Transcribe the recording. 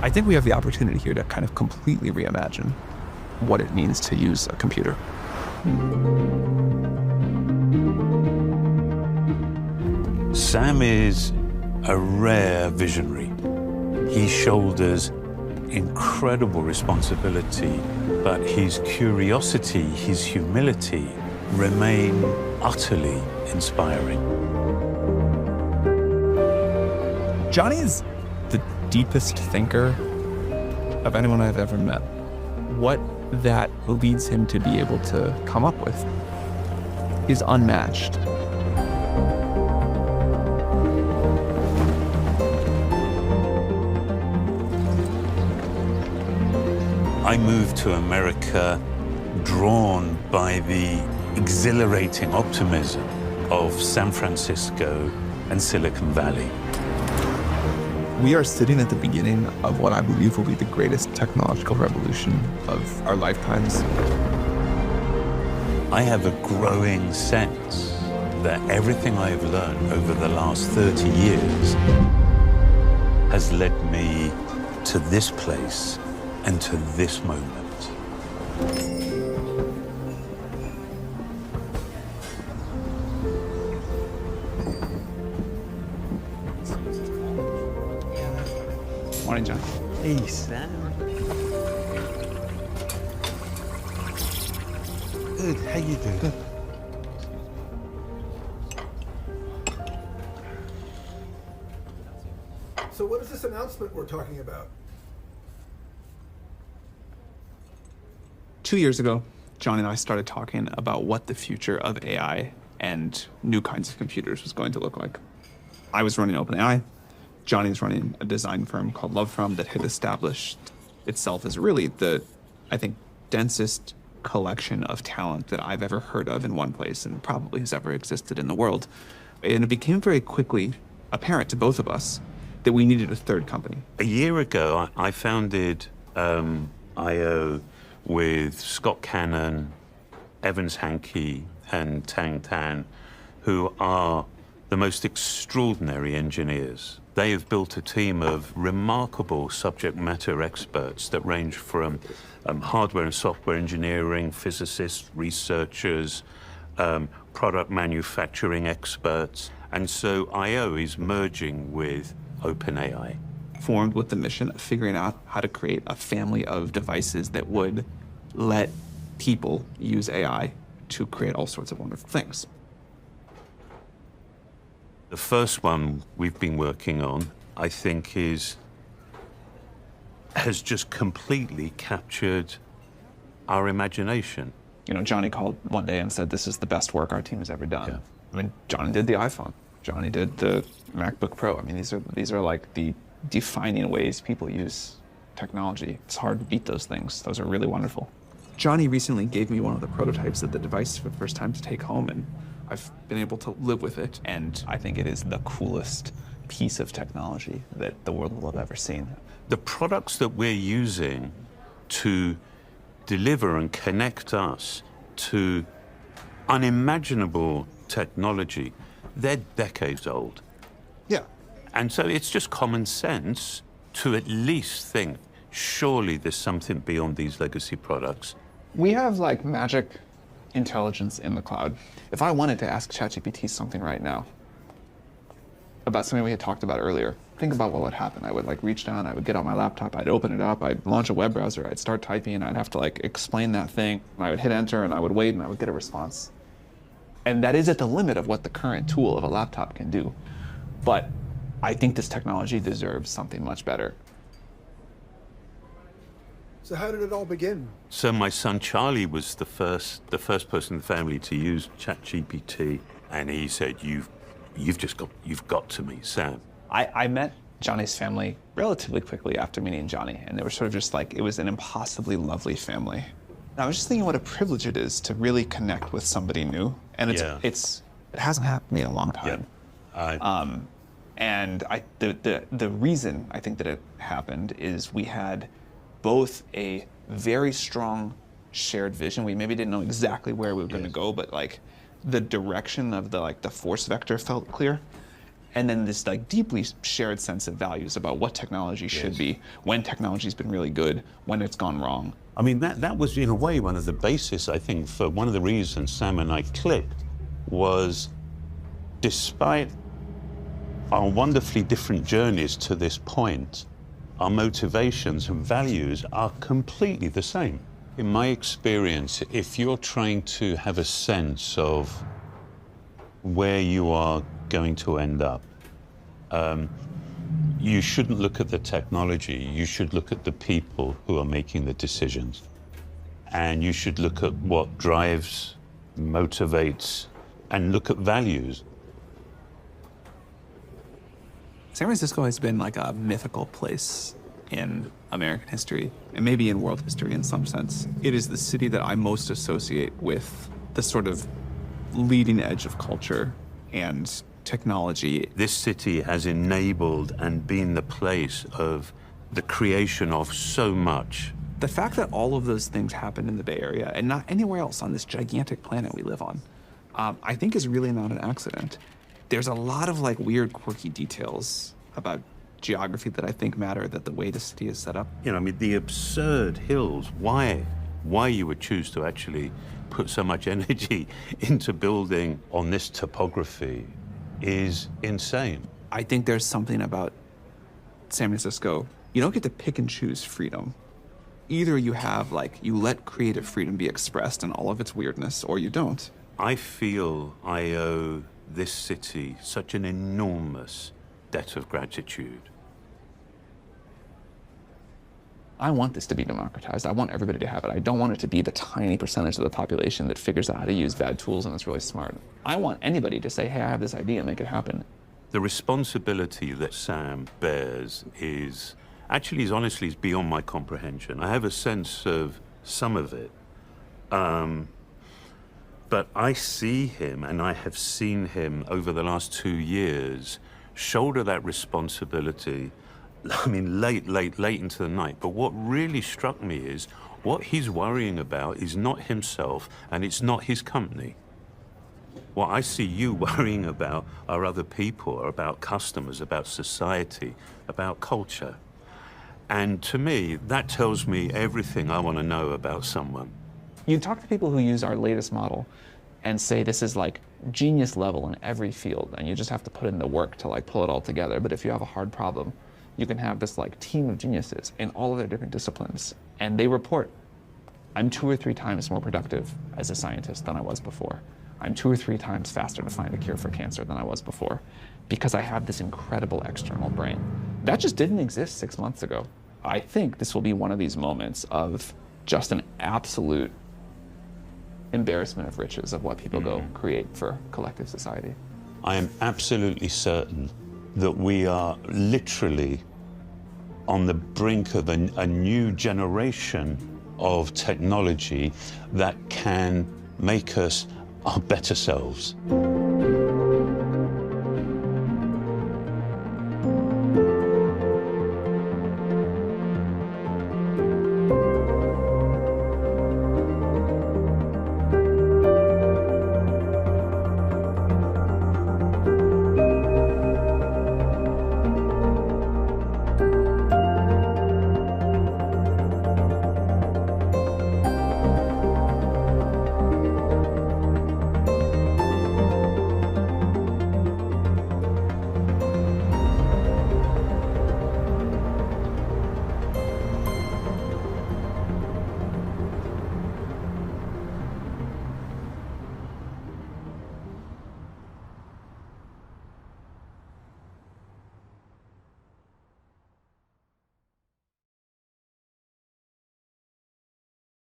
I think we have the opportunity here to kind of completely reimagine what it means to use a computer. Sam is a rare visionary. He shoulders incredible responsibility, but his curiosity, his humility remain utterly inspiring. Jony is the deepest thinker of anyone I've ever met. What that leads him to be able to come up with is unmatched. I moved to America drawn by the exhilarating optimism of San Francisco and Silicon Valley. We are sitting at the beginning of what I believe will be the greatest technological revolution of our lifetimes. I have a growing sense that everything I've learned over the last 30 years has led me to this place and to this moment. Morning, John. Hey, Sam. Good, how you doing? Good. So what is this announcement we're talking about? 2 years ago, John and I started talking about what the future of AI and new kinds of computers was going to look like. I was running OpenAI. Jony's running a design firm called LoveFrom that had established itself as really the, I think, densest collection of talent that I've ever heard of in one place and probably has ever existed in the world. And it became very quickly apparent to both of us that we needed a third company. A year ago, I founded IO with Scott Cannon, Evans Hankey, and Tang Tan, who are the most extraordinary engineers. They have built a team of remarkable subject matter experts that range from hardware and software engineering, physicists, researchers, product manufacturing experts. And so IO is merging with OpenAI. Formed with the mission of figuring out how to create a family of devices that would let people use AI to create all sorts of wonderful things. The first one we've been working on, I think, has just completely captured our imagination. You know, Jony called one day and said, "This is the best work our team has ever done." Yeah. I mean, Jony did the iPhone. Jony did the MacBook Pro. I mean, these are like the defining ways people use technology. It's hard to beat those things. Those are really wonderful. Jony recently gave me one of the prototypes of the device for the first time to take home, and I've been able to live with it. And I think it is the coolest piece of technology that the world will have ever seen. The products that we're using to deliver and connect us to unimaginable technology, they're decades old. Yeah. And so it's just common sense to at least think, surely there's something beyond these legacy products. We have like magic intelligence in the cloud. If I wanted to ask ChatGPT something right now about something we had talked about earlier, think about what would happen. I would like reach down, I would get on my laptop, I'd open it up, I'd launch a web browser, I'd start typing, and I'd have to like explain that thing. And I would hit enter and I would wait and I would get a response. And that is at the limit of what the current tool of a laptop can do. But I think this technology deserves something much better. So how did it all begin? So my son Charlie was the first person in the family to use ChatGPT, and he said, "You've got to meet Sam." I met Jony's family relatively quickly after meeting Jony, and they were sort of just like, it was an impossibly lovely family. And I was just thinking what a privilege it is to really connect with somebody new, and it hasn't happened to me in a long time. Yeah. And the reason I think that it happened is we had both a very strong shared vision. We maybe didn't know exactly where we were going to go, but like the direction of the force vector felt clear. and then this like deeply shared sense of values about what technology should be, when technology's been really good, when it's gone wrong. I mean, that was in a way one of the basis, I think, for one of the reasons Sam and I clicked was, despite our wonderfully different journeys to this point, our motivations and values are completely the same. In my experience, if you're trying to have a sense of where you are going to end up, you shouldn't look at the technology, you should look at the people who are making the decisions. And you should look at what drives, motivates, and look at values. San Francisco has been like a mythical place in American history, and maybe in world history in some sense. It is the city that I most associate with the sort of leading edge of culture and technology. This city has enabled and been the place of the creation of so much. The fact that all of those things happen in the Bay Area and not anywhere else on this gigantic planet we live on, I think is really not an accident. There's a lot of like weird, quirky details about geography that I think matter, that the way the city is set up. You know, I mean, the absurd hills, why you would choose to actually put so much energy into building on this topography is insane. I think there's something about San Francisco. You don't get to pick and choose freedom. Either you have, like, you let creative freedom be expressed in all of its weirdness, or you don't. I feel I owe this city such an enormous debt of gratitude. I want this to be democratized. I want everybody to have it. I don't want it to be the tiny percentage of the population that figures out how to use bad tools and is really smart. I want anybody to say, hey, I have this idea, make it happen. The responsibility that Sam bears is honestly is beyond my comprehension. I have a sense of some of it. But I see him, and I have seen him over the last 2 years, shoulder that responsibility, I mean, late into the night. But what really struck me is what he's worrying about is not himself, and it's not his company. What I see you worrying about are other people, are about customers, about society, about culture. And to me, that tells me everything I want to know about someone. You talk to people who use our latest model and say this is like genius level in every field, and you just have to put in the work to like pull it all together. But if you have a hard problem, you can have this like team of geniuses in all of their different disciplines, and they report, I'm 2 or 3 times more productive as a scientist than I was before. I'm 2 or 3 times faster to find a cure for cancer than I was before, because I have this incredible external brain. That just didn't exist 6 months ago. I think this will be one of these moments of just an absolute embarrassment of riches of what people go create for collective society. I am absolutely certain that we are literally on the brink of a new generation of technology that can make us our better selves.